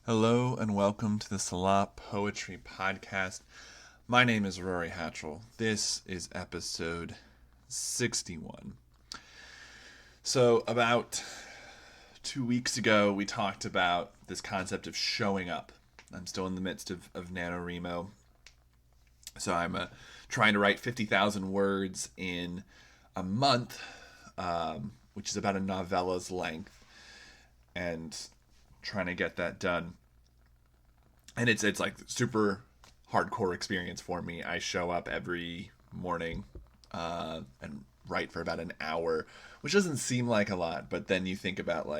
Hello and welcome to the selahpoetry podcast. My name is Rory Hatchell. This is episode 61. So, about 2 weeks ago, we talked about this concept of showing up. I'm still in the midst of NaNoWriMo. So, I'm trying to write 50,000 words in a month, which is about a novella's length, and trying to get that done. And it's like super hardcore experience for me. I show up every morning and write for about an hour, which doesn't seem like a lot, but then you think about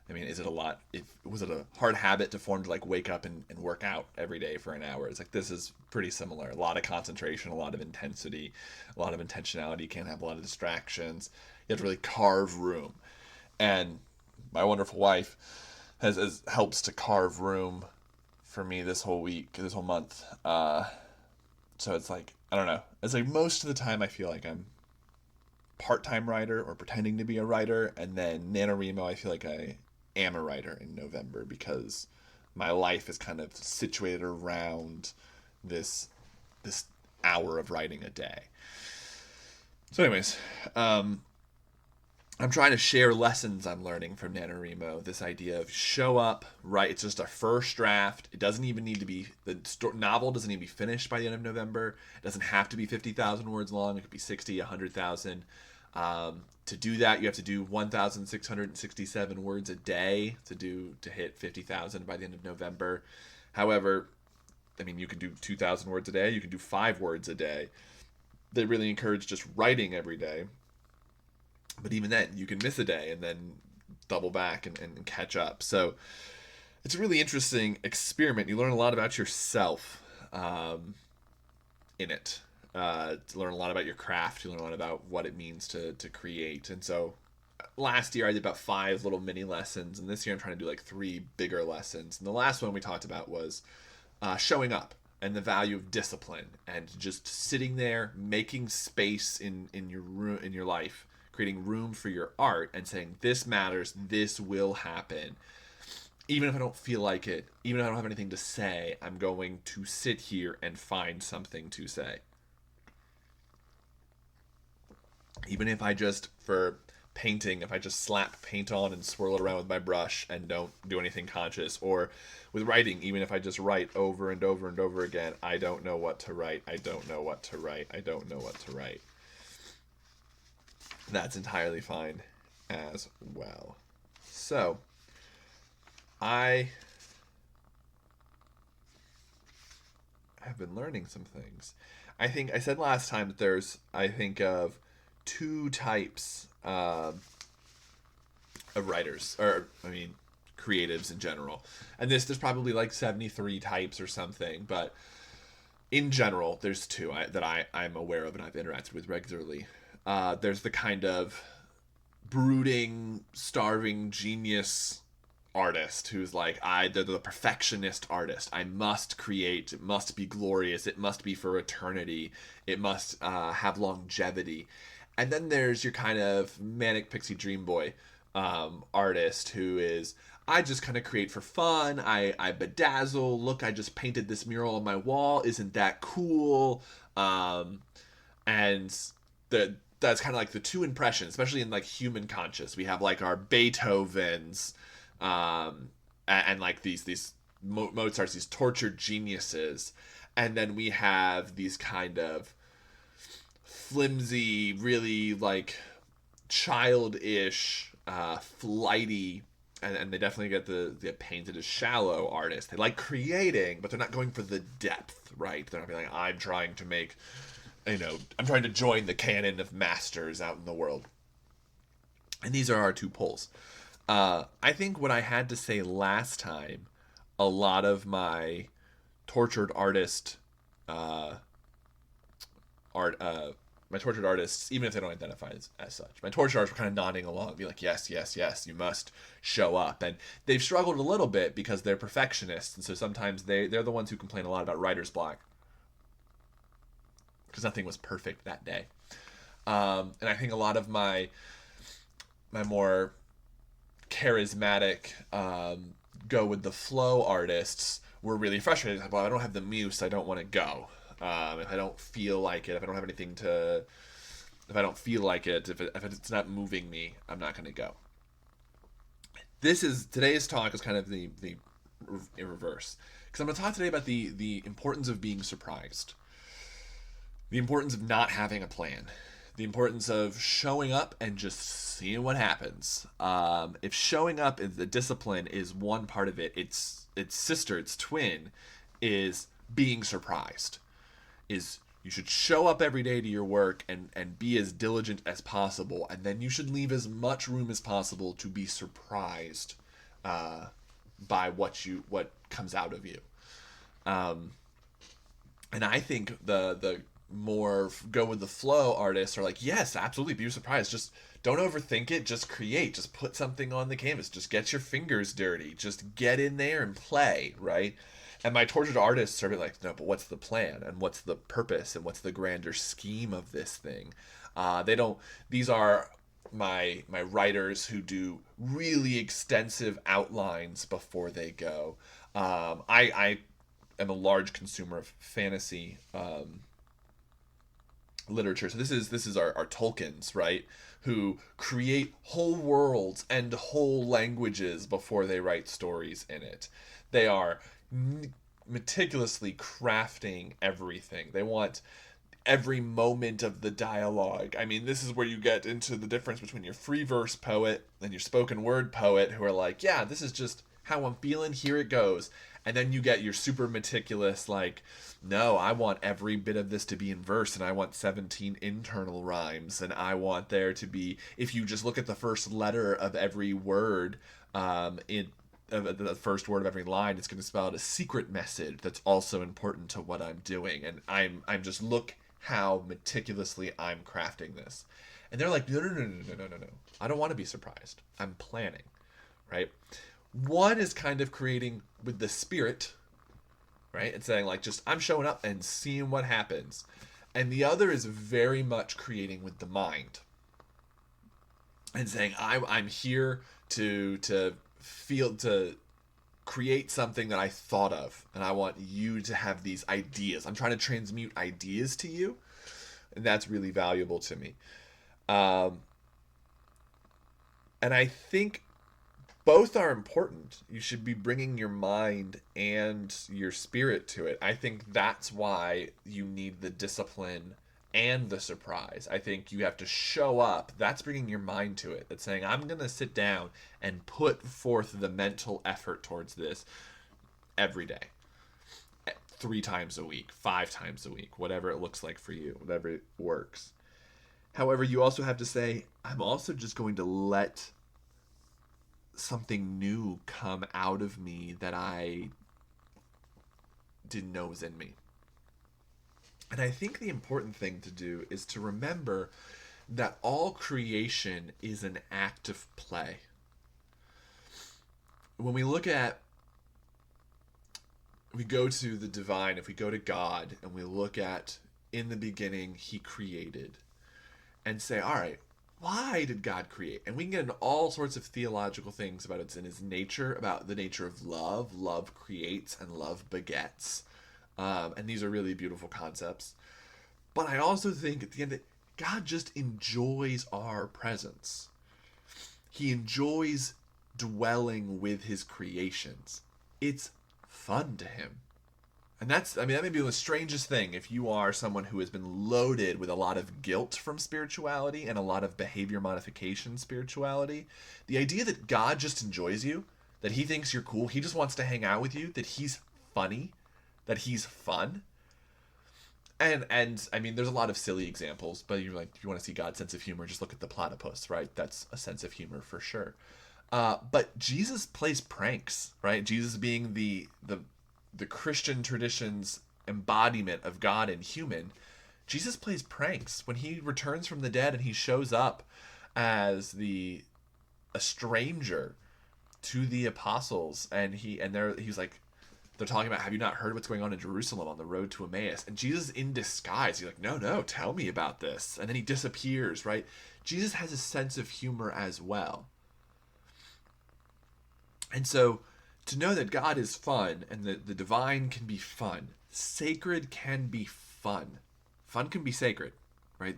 is it a lot? Was it a hard habit to form to wake up and work out every day for an hour? It's like this is pretty similar. A lot of concentration, a lot of intensity, a lot of intentionality. You can't have a lot of distractions. You have to really carve room. And my wonderful wife has helps to carve room for me this whole month. So it's like, I don't know. It's like most of the time I feel like I'm part-time writer or pretending to be a writer, and then NaNoWriMo I feel like I am a writer in November because my life is kind of situated around this hour of writing a day. So anyways, I'm trying to share lessons I'm learning from NaNoWriMo. This idea of show up, right? It's just a first draft. It doesn't even need to be, the novel doesn't need to be finished by the end of November. It doesn't have to be 50,000 words long. It could be 60, 100,000. To do that, you have to do 1,667 words a day to hit 50,000 by the end of November. However, you can do 2,000 words a day. You can do 5 words a day. They really encourage just writing every day. But even then, you can miss a day and then double back and catch up. So it's a really interesting experiment. You learn a lot about yourself in it. To learn a lot about your craft. You learn a lot about what it means to create. And so last year I did about 5 little mini lessons. And this year I'm trying to do 3 bigger lessons. And the last one we talked about was showing up and the value of discipline and just sitting there, making space in your room, in your life, creating room for your art and saying, this matters, this will happen. Even if I don't feel like it, even if I don't have anything to say, I'm going to sit here and find something to say. Even if I just, for painting, if I just slap paint on and swirl it around with my brush and don't do anything conscious, or with writing, even if I just write over and over and over again, I don't know what to write, I don't know what to write, I don't know what to write. That's entirely fine as well. So, I have been learning some things. I think I said last time that there's, I think of 2 types of writers, creatives in general. And there's probably 73 types or something, but in general, there's 2 that I'm aware of and I've interacted with regularly. There's the kind of brooding, starving genius artist who's the perfectionist artist. I must create. It must be glorious. It must be for eternity. It must have longevity. And then there's your kind of manic pixie dream boy artist who is, I just kind of create for fun. I bedazzle. Look, I just painted this mural on my wall. Isn't that cool? And that's kind of the 2 impressions, especially in human conscious. We have our Beethovens, and these Mozart's, these tortured geniuses, and then we have these kind of flimsy, really childish, flighty, and they definitely get painted as shallow artists. They like creating, but they're not going for the depth, right? They're not being I'm trying to make, I'm trying to join the canon of masters out in the world. And these are our 2 poles. I think what I had to say last time, a lot of my tortured artist my tortured artists, even if they don't identify as such, my tortured artists were kind of nodding along, be like, yes, yes, yes, you must show up. And they've struggled a little bit because they're perfectionists, and so sometimes they're the ones who complain a lot about writer's block because nothing was perfect that day. And I think a lot of my more charismatic, go with the flow artists were really frustrated. Well, I don't have the muse. I don't want to go. If I don't feel like it, if I don't have anything to, if I don't feel like it, if it's not moving me, I'm not going to go. Today's talk is kind of the in reverse, because I'm going to talk today about the importance of being surprised, the importance of not having a plan, the importance of showing up and just seeing what happens. If showing up is the discipline is one part of it, its sister, its twin, is being surprised. Is you should show up every day to your work and be as diligent as possible, and then you should leave as much room as possible to be surprised by what comes out of you. And I think the more go with the flow artists are like, yes, absolutely, be surprised. Just don't overthink it. Just create. Just put something on the canvas. Just get your fingers dirty. Just get in there and play, right? And my tortured artists are a bit like, no, but what's the plan? And what's the purpose? And what's the grander scheme of this thing? These are my writers who do really extensive outlines before they go. I am a large consumer of fantasy literature. So this is our Tolkiens, right? Who create whole worlds and whole languages before they write stories in it. They are meticulously crafting everything. They want every moment of the dialogue. I mean, this is where you get into the difference between your free verse poet and your spoken word poet, who are like, yeah, this is just how I'm feeling, here it goes. And then you get your super meticulous, like, no, I want every bit of this to be in verse, and I want 17 internal rhymes, and I want there to be, if you just look at the first letter of every word, the first word of every line, it's going to spell out a secret message that's also important to what I'm doing. And I'm just, look how meticulously I'm crafting this. And they're like, no. I don't want to be surprised. I'm planning, right? One is kind of creating with the spirit, right? And saying like, just I'm showing up and seeing what happens. And the other is very much creating with the mind. And saying, I'm here to create something that I thought of, and I want you to have these ideas. I'm trying to transmute ideas to you, and that's really valuable to me. And I think both are important. You should be bringing your mind and your spirit to it. I think that's why you need the discipline and the surprise. I think you have to show up. That's bringing your mind to it. That's saying, I'm going to sit down and put forth the mental effort towards this every day. 3 times a week, 5 times a week, whatever it looks like for you, whatever works. However, you also have to say, I'm also just going to let something new come out of me that I didn't know was in me. And I think the important thing to do is to remember that all creation is an act of play. When we go to the divine, if we go to God and we look at, in the beginning, he created, and say, all right, why did God create? And we can get into all sorts of theological things about it's in his nature, about the nature of love. Love creates and love begets. And these are really beautiful concepts. But I also think at the end that God just enjoys our presence. He enjoys dwelling with his creations. It's fun to him. And that may be the strangest thing if you are someone who has been loaded with a lot of guilt from spirituality and a lot of behavior modification spirituality. The idea that God just enjoys you, that he thinks you're cool, he just wants to hang out with you, that he's funny, that he's fun. And I mean, there's a lot of silly examples, but you're like, if you want to see God's sense of humor, just look at the platypus, right? That's a sense of humor for sure. But Jesus plays pranks, right? Jesus being the Christian tradition's embodiment of God and human, Jesus plays pranks. When he returns from the dead and he shows up as a stranger to the apostles, and he's like, they're talking about, have you not heard what's going on in Jerusalem on the road to Emmaus? And Jesus in disguise, he's like, no, tell me about this. And then he disappears, right? Jesus has a sense of humor as well. And so to know that God is fun and that the divine can be fun. Sacred can be fun. Fun can be sacred, right?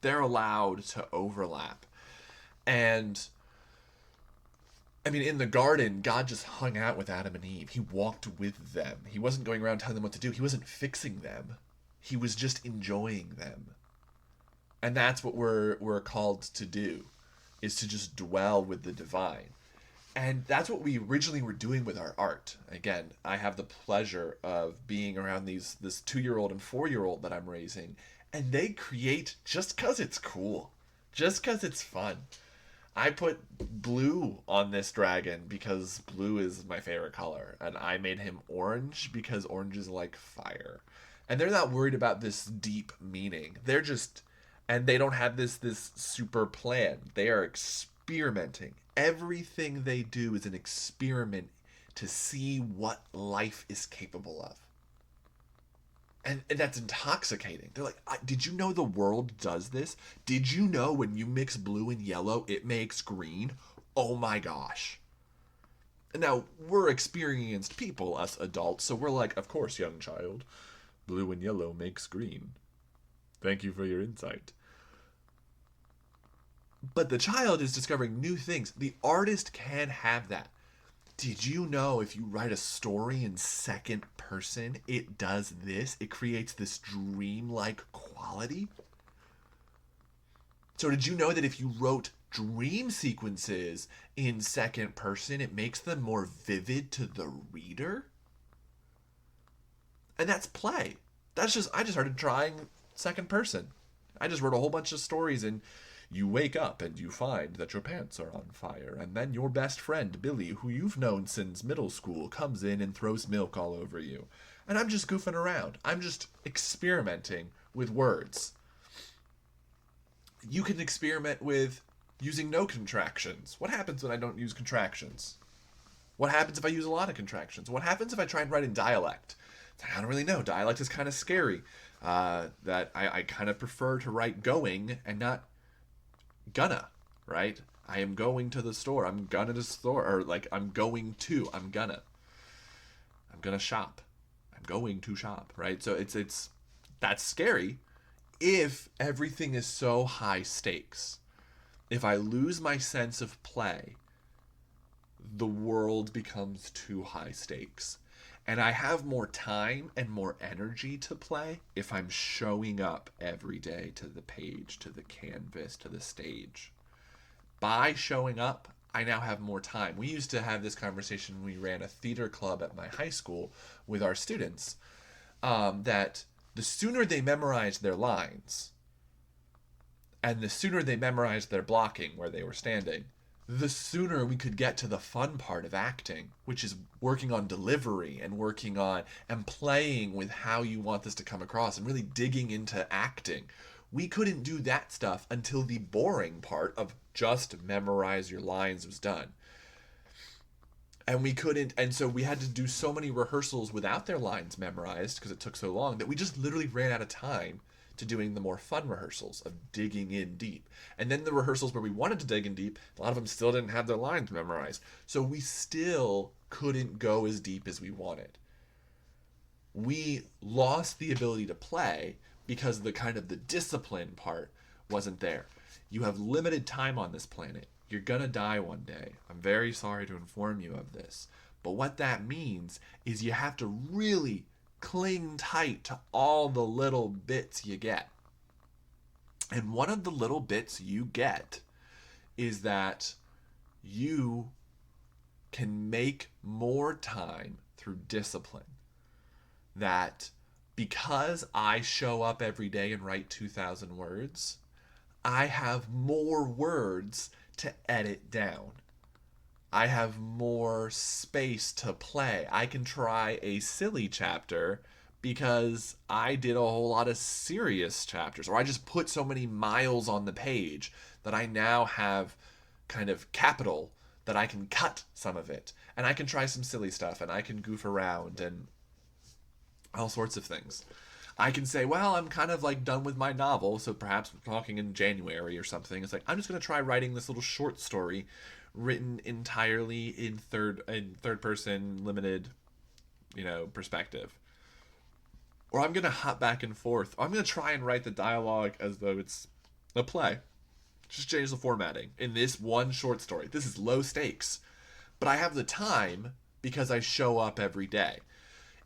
They're allowed to overlap. And I mean, in the garden, God just hung out with Adam and Eve. He walked with them. He wasn't going around telling them what to do. He wasn't fixing them. He was just enjoying them. And that's what we're called to do, is to just dwell with the divine. And that's what we originally were doing with our art. Again, I have the pleasure of being around this 2-year-old and 4-year-old that I'm raising, and they create just because it's cool, just because it's fun. I put blue on this dragon because blue is my favorite color, and I made him orange because orange is like fire. And they're not worried about this deep meaning. And they don't have this super plan. They are experimenting. Everything they do is an experiment to see what life is capable of. And that's intoxicating. They're like, did you know the world does this? Did you know when you mix blue and yellow, it makes green? Oh my gosh. Now, we're experienced people, us adults, so we're like, of course, young child, blue and yellow makes green. Thank you for your insight. But the child is discovering new things. The artist can have that. Did you know if you write a story in second person, it does this? It creates this dreamlike quality? So did you know that if you wrote dream sequences in second person, it makes them more vivid to the reader? And that's play. I just started trying second person. I just wrote a whole bunch of stories and you wake up and you find that your pants are on fire, and then your best friend, Billy, who you've known since middle school, comes in and throws milk all over you. And I'm just goofing around. I'm just experimenting with words. You can experiment with using no contractions. What happens when I don't use contractions? What happens if I use a lot of contractions? What happens if I try and write in dialect? I don't really know. Dialect is kind of scary. That I kind of prefer to write going and not gonna, right? I am going to the store. I'm gonna the store. Or like, I'm going to. I'm gonna shop. I'm going to shop, right? So that's scary if everything is so high stakes. If I lose my sense of play, the world becomes too high stakes. And I have more time and more energy to play if I'm showing up every day to the page, to the canvas, to the stage. By showing up, I now have more time. We used to have this conversation when we ran a theater club at my high school with our students, that the sooner they memorized their lines and the sooner they memorized their blocking where they were standing, the sooner we could get to the fun part of acting, which is working on delivery and working on and playing with how you want this to come across and really digging into acting. We couldn't do that stuff until the boring part of just memorize your lines was done. And we couldn't, and so we had to do so many rehearsals without their lines memorized because it took so long that we just literally ran out of time to doing the more fun rehearsals of digging in deep. And then the rehearsals where we wanted to dig in deep, a lot of them still didn't have their lines memorized. So we still couldn't go as deep as we wanted. We lost the ability to play because the discipline part wasn't there. You have limited time on this planet. You're gonna die one day. I'm very sorry to inform you of this. But what that means is you have to really cling tight to all the little bits you get. And one of the little bits you get is that you can make more time through discipline. That because I show up every day and write 2,000 words, I have more words to edit down. I have more space to play. I can try a silly chapter because I did a whole lot of serious chapters, or I just put so many miles on the page that I now have kind of capital that I can cut some of it. And I can try some silly stuff, and I can goof around and all sorts of things. I can say, well, I'm kind of like done with my novel, so perhaps we're talking in January or something. It's like, I'm just going to try writing this little short story written entirely in third person limited, perspective. Or I'm going to hop back and forth. Or I'm going to try and write the dialogue as though it's a play. Just change the formatting. In this one short story, this is low stakes. But I have the time because I show up every day.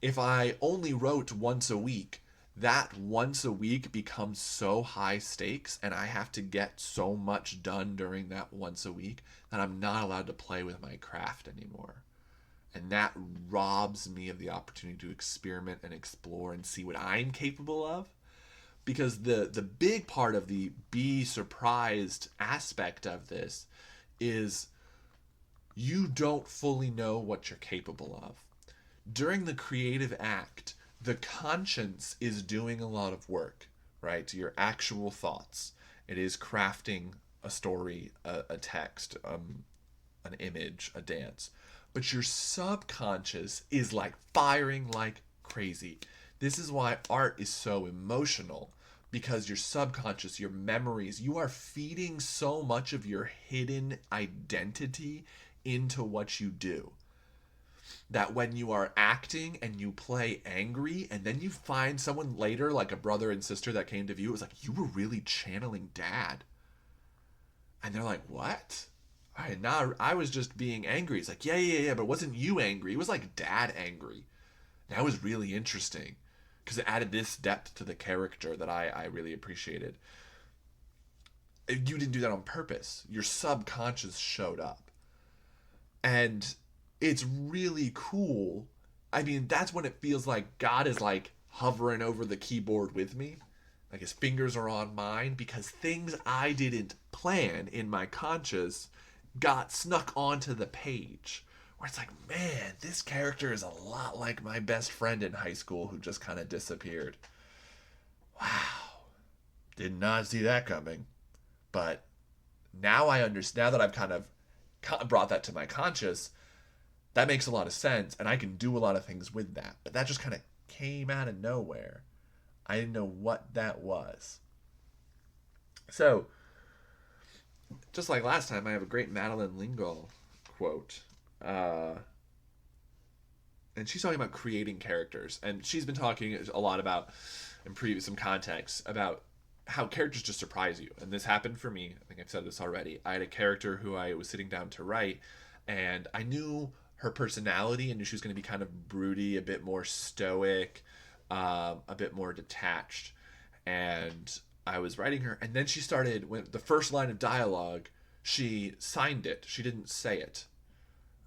If I only wrote once a week, that once a week becomes so high stakes and I have to get so much done during that once a week that I'm not allowed to play with my craft anymore. And that robs me of the opportunity to experiment and explore and see what I'm capable of. Because the big part of the be surprised aspect of this is you don't fully know what you're capable of. During the creative act, the conscience is doing a lot of work, right? Your actual thoughts. It is crafting a story, a text, an image, a dance. But your subconscious is like firing like crazy. This is why art is so emotional, because your subconscious, your memories, you are feeding so much of your hidden identity into what you do. That when you are acting and you play angry and then you find someone later, like a brother and sister that came to view, it was like, you were really channeling dad. And they're like, what? I was just being angry. It's like, yeah, but wasn't you angry? It was like dad angry. That was really interesting because it added this depth to the character that I really appreciated. You didn't do that on purpose. Your subconscious showed up. And it's really cool. I mean, that's when it feels like God is like hovering over the keyboard with me. Like his fingers are on mine because things I didn't plan in my conscious got snuck onto the page. Where it's like, man, this character is a lot like my best friend in high school who just kind of disappeared. Wow. Did not see that coming. But now I understand, now that I've kind of brought that to my conscious, that makes a lot of sense, and I can do a lot of things with that. But that just kind of came out of nowhere. I didn't know what that was. So, just like last time, I have a great Madeline L'Engle quote. And she's talking about creating characters. And she's been talking a lot about, in previous some context, about how characters just surprise you. And this happened for me. I think I've said this already. I had a character who I was sitting down to write, and I knew her personality and knew she was going to be kind of broody, a bit more stoic, a bit more detached. And I was writing her, and then she started, when the first line of dialogue, she signed it. She didn't say it.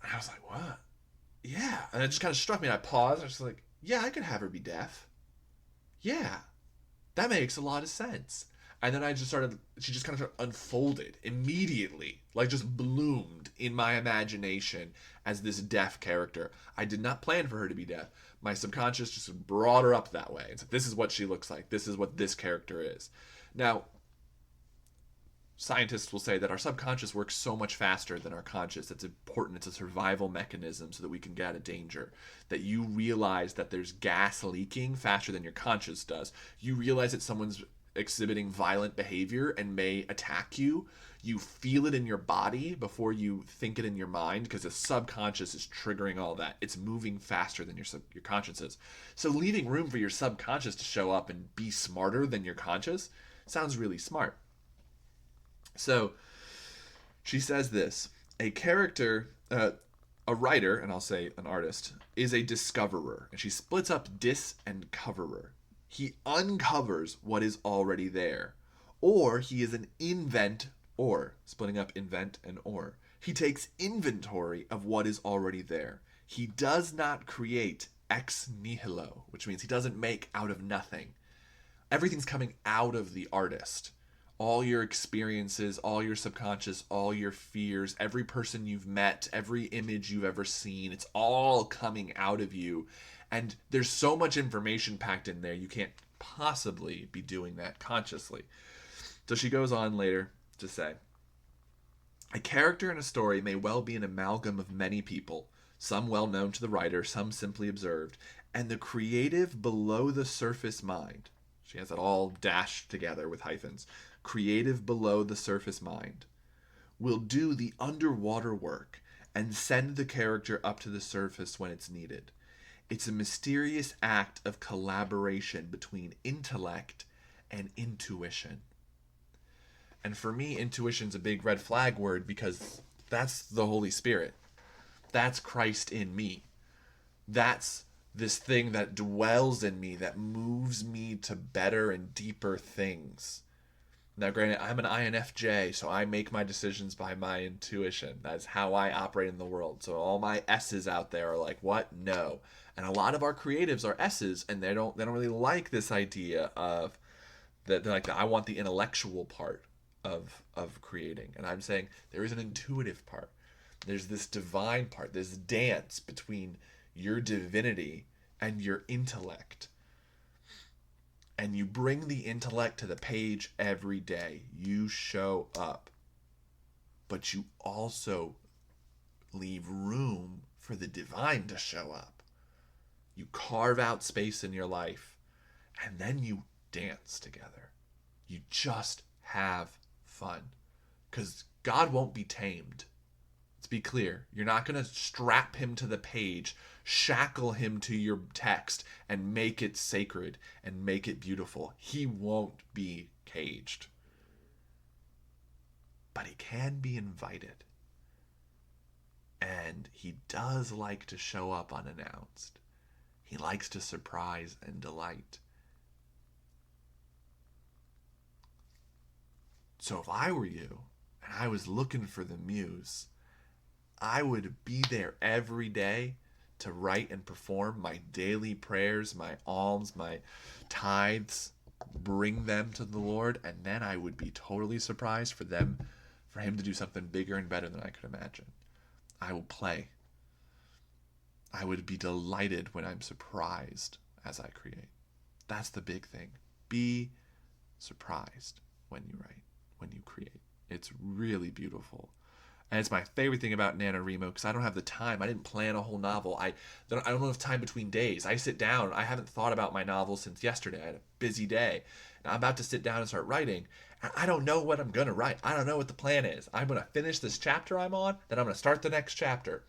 And I was like, what? Yeah. And it just kind of struck me. And I paused. I was like, yeah, I could have her be deaf. Yeah. That makes a lot of sense. And then she just kind of unfolded immediately, like just bloomed in my imagination as this deaf character. I did not plan for her to be deaf. My subconscious just brought her up that way. It's like, this is what she looks like. This is what this character is. Now, scientists will say that our subconscious works so much faster than our conscious. It's important. It's a survival mechanism so that we can get out of danger. That you realize that there's gas leaking faster than your conscious does. You realize that someone's exhibiting violent behavior and may attack you. You feel it in your body before you think it in your mind because the subconscious is triggering all that. It's moving faster than your conscious is. So leaving room for your subconscious to show up and be smarter than your conscious sounds really smart. So she says this: a character, a writer, and I'll say an artist, is a discoverer. And she splits up dis and coverer. He uncovers what is already there. Or he is an inventor, splitting up invent and or. He takes inventory of what is already there. He does not create ex nihilo, which means he doesn't make out of nothing. Everything's coming out of the artist. All your experiences, all your subconscious, all your fears, every person you've met, every image you've ever seen, it's all coming out of you. And there's so much information packed in there, you can't possibly be doing that consciously. So she goes on later to say, a character in a story may well be an amalgam of many people, some well known to the writer, some simply observed, and the creative below the surface mind. She has it all dashed together with hyphens. Creative below the surface mind will do the underwater work and send the character up to the surface when it's needed. It's a mysterious act of collaboration between intellect and intuition. And for me, intuition's a big red flag word because that's the Holy Spirit. That's Christ in me. That's this thing that dwells in me, that moves me to better and deeper things. Now, granted, I'm an INFJ, so I make my decisions by my intuition. That's how I operate in the world. So all my S's out there are like, what? No. And a lot of our creatives are S's, and they don't really like this idea of that. They're like, I want the intellectual part of creating. And I'm saying there is an intuitive part. There's this divine part, this dance between your divinity and your intellect. And you bring the intellect to the page every day. You show up. But you also leave room for the divine to show up. You carve out space in your life, and then you dance together. You just have fun. Because God won't be tamed. Let's be clear. You're not going to strap him to the page, shackle him to your text, and make it sacred and make it beautiful. He won't be caged. But he can be invited. And he does like to show up unannounced. He likes to surprise and delight. So if I were you, and I was looking for the muse, I would be there every day to write and perform my daily prayers, my alms, my tithes, bring them to the Lord, and then I would be totally surprised for him to do something bigger and better than I could imagine. I will play. I would be delighted when I'm surprised as I create. That's the big thing. Be surprised when you write, when you create. It's really beautiful. And it's my favorite thing about NaNoWriMo because I don't have the time. I didn't plan a whole novel. I don't have time between days. I sit down. I haven't thought about my novel since yesterday. I had a busy day. And I'm about to sit down and start writing. And I don't know what I'm going to write. I don't know what the plan is. I'm going to finish this chapter I'm on. Then I'm going to start the next chapter.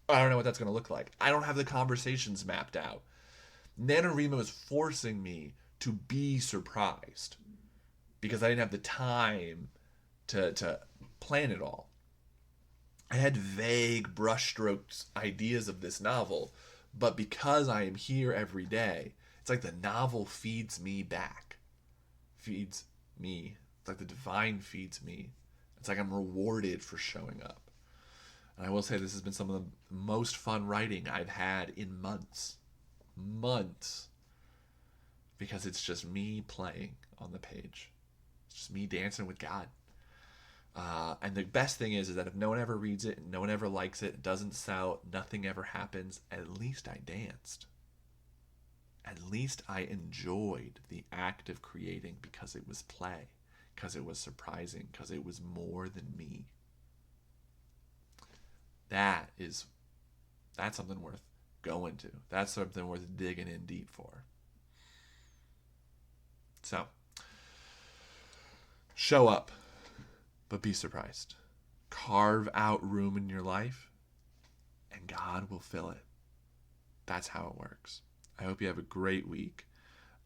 I don't know what that's going to look like. I don't have the conversations mapped out. NaNoWriMo is forcing me to be surprised because I didn't have the time to plan it all. I had vague brushstrokes ideas of this novel, but because I am here every day, it's like the novel feeds me back. Feeds me. It's like the divine feeds me. It's like I'm rewarded for showing up. And I will say this has been some of the most fun writing I've had in months. Months. Because it's just me playing on the page. It's just me dancing with God. And the best thing is that if no one ever reads it, no one ever likes it, it doesn't sell, nothing ever happens, at least I danced. At least I enjoyed the act of creating because it was play, because it was surprising, because it was more than me. That's something worth going to. That's something worth digging in deep for. So, show up. But be surprised. Carve out room in your life, and God will fill it. That's how it works. I hope you have a great week.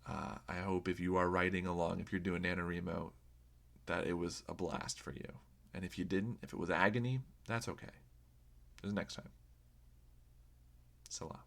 I hope if you are writing along, if you're doing NaNoWriMo, that it was a blast for you. And if you didn't, if it was agony, that's okay. There's next time. Salah.